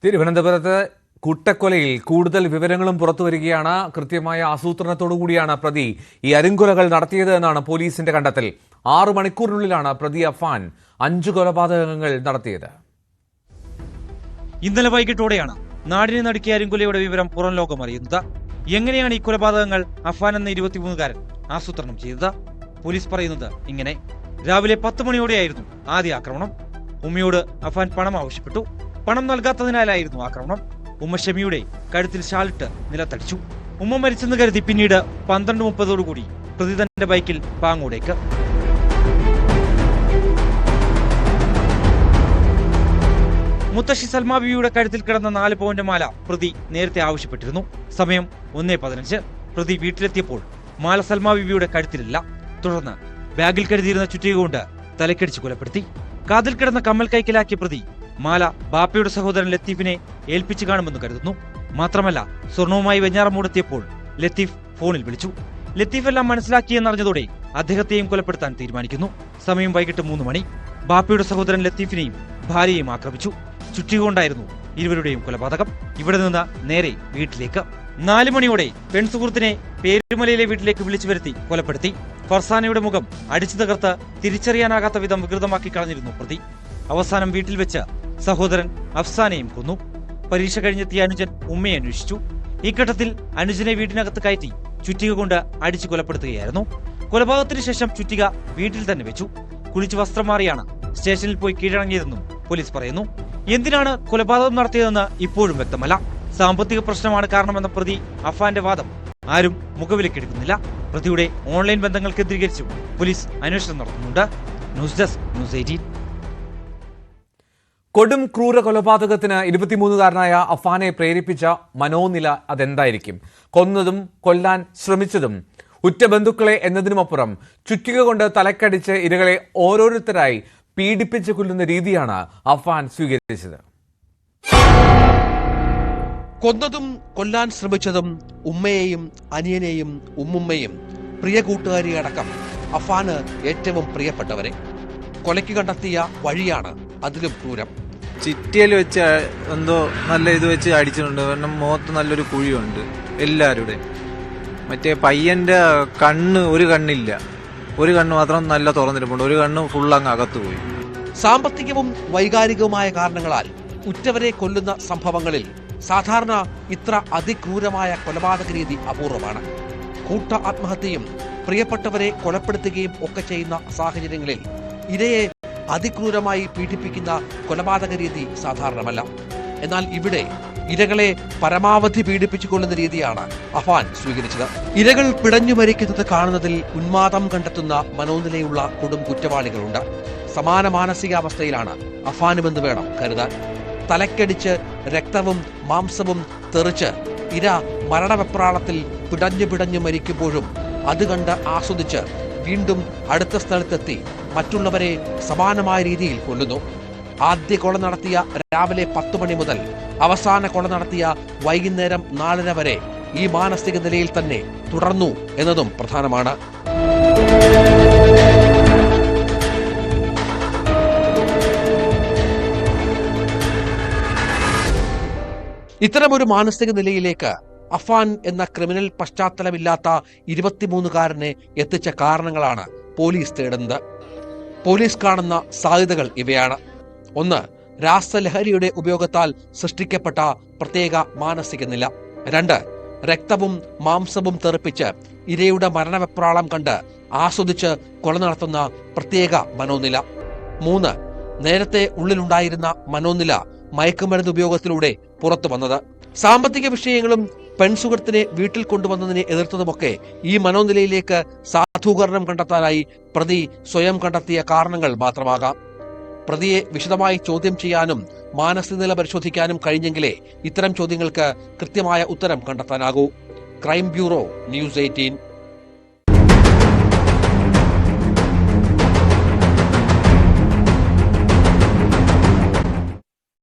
തിരുവനന്തപുരത്ത് കൂട്ടക്കൊലയിൽ കൂടുതൽ വിവരങ്ങളും പുറത്തുവരികയാണ്. കൃത്യമായ ആസൂത്രണത്തോടുകൂടിയാണ് പ്രതി ഈ അരുംകൊലകൾ നടത്തിയത് എന്നാണ് പോലീസിന്റെ കണ്ടെത്തൽ. 6 മണിക്കൂറിനുള്ളിലാണ് പ്രതി അഫാൻ 5 കൊലപാതകങ്ങൾ നടത്തിയത്. ഇന്നലെ വൈകിട്ടോടെയാണ് നാടിനെ നടുക്കിയ അരുംകൊലയുടെ വിവരം പുറം ലോകം അറിയുന്നത്. എങ്ങനെയാണ് ഈ കൊലപാതകങ്ങൾ അഫാൻ എന്ന 23-കാരൻ ആസൂത്രണം ചെയ്തത്? പോലീസ് പറയുന്നത് ഇങ്ങനെ: രാവിലെ 10 മണിയോടെയായിരുന്നു ആദ്യ ആക്രമണം. ഉമ്മയോട് അഫാൻ പണം ആവശ്യപ്പെട്ടു. പണം നൽകാത്തതിനാലായിരുന്നു ആക്രമണം. ഉമ്മ ഷമിയുടെ കഴുത്തിൽ ഷാളിട്ട് നിലത്തടിച്ചു. ഉമ്മ മരിച്ചെന്ന് കരുതി പിന്നീട് 12:30 പ്രതി തന്റെ ബൈക്കിൽ പാങ്ങോടേക്ക്. മുത്തശ്ശി സൽമാ ബിവിയുടെ കഴുത്തിൽ കിടന്ന 4 പവന്റെ മാല പ്രതി നേരത്തെ ആവശ്യപ്പെട്ടിരുന്നു. സമയം 1:15. പ്രതി വീട്ടിലെത്തിയപ്പോൾ മാല സൽമാ ബിവിയുടെ കഴുത്തിലില്ല. തുടർന്ന് ബാഗിൽ കരുതിയിരുന്ന ചുറ്റിക കൊണ്ട് തലക്കടിച്ച് കൊലപ്പെടുത്തി. കാതിൽ കിടന്ന കമ്മൽ കൈക്കലാക്കിയ പ്രതി മാല ബാപ്പയുടെ സഹോദരൻ ലത്തീഫിനെ ഏൽപ്പിച്ചു കാണുമെന്ന് കരുതുന്നു. മാത്രമല്ല, സ്വർണവുമായി വെഞ്ഞാറമൂടെത്തിയപ്പോൾ ലത്തീഫ് ഫോണിൽ വിളിച്ചു. ലത്തീഫ് എല്ലാം മനസ്സിലാക്കിയെന്നറിഞ്ഞതോടെ അദ്ദേഹത്തെയും കൊലപ്പെടുത്താൻ തീരുമാനിക്കുന്നു. സമയം വൈകിട്ട് 3 മണി. ബാപ്പയുടെ സഹോദരൻ ലത്തീഫിനെയും ഭാര്യയെയും ആക്രമിച്ചു. ചുറ്റിക കൊണ്ടായിരുന്നു ഇരുവരുടെയും കൊലപാതകം. ഇവിടെ നിന്ന് നേരെ വീട്ടിലേക്ക്. 4 മണിയോടെ പെൺസുഹൃത്തിനെ പേരുമലയിലെ വീട്ടിലേക്ക് വിളിച്ചു വരുത്തി കൊലപ്പെടുത്തി. ഫർസാനയുടെ മുഖം അടിച്ചു തകർത്ത് തിരിച്ചറിയാനാകാത്ത വിധം വികൃതമാക്കി കളഞ്ഞിരുന്നു പ്രതി. അവസാനം വീട്ടിൽ വെച്ച് സഹോദരൻ അഫ്സാനെയും കൊന്നു. പരീക്ഷ കഴിഞ്ഞെത്തിയ അനുജൻ ഉമ്മയെ അന്വേഷിച്ചു. ഈ ഘട്ടത്തിൽ അനുജനെ വീട്ടിനകത്ത് കയറ്റി ചുറ്റിക കൊണ്ട് അടിച്ചു കൊലപ്പെടുത്തുകയായിരുന്നു. കൊലപാതകത്തിന് ശേഷം ചുറ്റിക വീട്ടിൽ തന്നെ വെച്ചു. കുളിച്ച് വസ്ത്രം മാറിയാണ് സ്റ്റേഷനിൽ പോയി കീഴടങ്ങിയതെന്നും പോലീസ് പറയുന്നു. എന്തിനാണ് കൊലപാതകം നടത്തിയതെന്ന് ഇപ്പോഴും വ്യക്തമല്ല. സാമ്പത്തിക പ്രശ്നമാണ് കാരണമെന്ന പ്രതി അഫാന്റെ വാദം ആരും മുഖവിലക്കെടുക്കുന്നില്ല. പ്രതിയുടെ ഓൺലൈൻ ബന്ധങ്ങൾ കേന്ദ്രീകരിച്ചും പോലീസ് അന്വേഷണം നടത്തുന്നുണ്ട്. News desk, news 18. കൊടും ക്രൂര കൊലപാതകത്തിന് 23-കാരനായ അഫാനെ പ്രേരിപ്പിച്ച മനോനില അതെന്തായിരിക്കും? കൊന്നതും കൊല്ലാൻ ശ്രമിച്ചതും ഉറ്റ ബന്ധുക്കളെ എന്നതിനുമപ്പുറം ചുറ്റിക കൊണ്ട് തലക്കടിച്ച് ഇരകളെ ഓരോരുത്തരായി പീഡിപ്പിച്ച് കൊല്ലുന്ന രീതിയാണ് അഫാൻ സ്വീകരിച്ചത്. കൊന്നതും കൊല്ലാൻ ശ്രമിച്ചതും ഉമ്മയെയും അനിയനെയും ഉമ്മുമ്മയും പ്രിയ കൂട്ടുകാരി അടക്കം അഫാന് ഏറ്റവും പ്രിയപ്പെട്ടവരെ കൊലയ്ക്ക് കണ്ടെത്തിയ വഴിയാണ് അതിലും ക്രൂരം. ചിറ്റിയിൽ വെച്ച് എന്തോ നല്ല ഇത് വെച്ച് അടിച്ചിട്ടുണ്ട്. കാരണം മുഖത്ത് നല്ലൊരു കുഴിയുണ്ട് എല്ലാവരുടെ. മറ്റേ പയ്യന്റെ കണ്ണ്, ഒരു കണ്ണില്ല, ഒരു കണ്ണ് മാത്രം നല്ല തുറന്നിരിപ്പുണ്ട്, ഒരു കണ്ണ് ഫുൾ അങ്ങ് അകത്തുപോയി. സാമ്പത്തികവും വൈകാരികവുമായ കാരണങ്ങളാൽ ഉറ്റവരെ കൊല്ലുന്ന സംഭവങ്ങളിൽ സാധാരണ ഇത്ര അതിക്രൂരമായ കൊലപാതക രീതി അപൂർവമാണ്. കൂട്ട ആത്മഹത്യയും പ്രിയപ്പെട്ടവരെ കൊലപ്പെടുത്തുകയും ഒക്കെ ചെയ്യുന്ന സാഹചര്യങ്ങളിൽ ഇരയെ അതിക്രൂരമായി പീഡിപ്പിക്കുന്ന കൊലപാതക രീതി സാധാരണമല്ല. എന്നാൽ ഇവിടെ ഇരകളെ പരമാവധി പീഡിപ്പിച്ചു കൊള്ളുന്ന രീതിയാണ് അഫാൻ സ്വീകരിച്ചത്. ഇരകൾ പിടഞ്ഞു മരിക്കുന്നത് കാണുന്നതിൽ ഉന്മാദം കണ്ടെത്തുന്ന മനോനിലയുള്ള കൊടും കുറ്റവാളികളുണ്ട്. സമാന മാനസികാവസ്ഥയിലാണ് അഫാനുമെന്ന് വേണം കരുതാൻ. തലക്കടിച്ച് രക്തവും മാംസവും തെറിച്ച് ഇര മരണവെപ്രാളത്തിൽ പിടഞ്ഞു മരിക്കുമ്പോഴും അത് കണ്ട് ആസ്വദിച്ച് വീണ്ടും അടുത്ത സ്ഥലത്തെത്തി മറ്റുള്ളവരെ സമാനമായ രീതിയിൽ കൊല്ലുന്നു. ആദ്യ കൊല നടത്തിയ രാവിലെ 10 മണി മുതൽ അവസാന കൊല നടത്തിയ വൈകുന്നേരം 4:30 വരെ ഈ മാനസിക നിലയിൽ തന്നെ തുടർന്നു എന്നതും പ്രധാനമാണ്. ഇത്തരമൊരു മാനസിക നിലയിലേക്ക് അഫാൻ എന്ന ക്രിമിനൽ പശ്ചാത്തലമില്ലാത്ത 23-കാരനെ എത്തിച്ച കാരണങ്ങളാണ് പോലീസ് തേടുന്നത്. പോലീസ് കാണുന്ന സാധ്യതകൾ ഇവയാണ്: 1. രാസലഹരിയുടെ ഉപയോഗത്താൽ സൃഷ്ടിക്കപ്പെട്ട പ്രത്യേക മാനസിക നില. 2. രക്തവും മാംസവും തെറിപ്പിച്ച് ഇരയുടെ മരണവെപ്രാളം കണ്ട് ആസ്വദിച്ച് കൊല നടത്തുന്ന പ്രത്യേക മനോനില. 3. നേരത്തെ ഉള്ളിലുണ്ടായിരുന്ന മനോനില മയക്കുമരുന്ന് ഉപയോഗത്തിലൂടെ പുറത്തു വന്നത്. സാമ്പത്തിക വിഷയങ്ങളും പെൺസുഹൃത്തിനെ വീട്ടിൽ കൊണ്ടുവന്നതിനെ എതിർത്തതുമൊക്കെ ഈ മനോനിലയിലേക്ക് സാധൂകരണം കണ്ടെത്താനായി പ്രതി സ്വയം കണ്ടെത്തിയ കാരണങ്ങൾ മാത്രമാകാം. പ്രതിയെ വിശദമായി ചോദ്യം ചെയ്യാനും മാനസിക നില പരിശോധിക്കാനും കഴിഞ്ഞെങ്കിലേ ഇത്തരം ചോദ്യങ്ങൾക്ക് കൃത്യമായ ഉത്തരം കണ്ടെത്താനാകൂ. Crime bureau, news 18.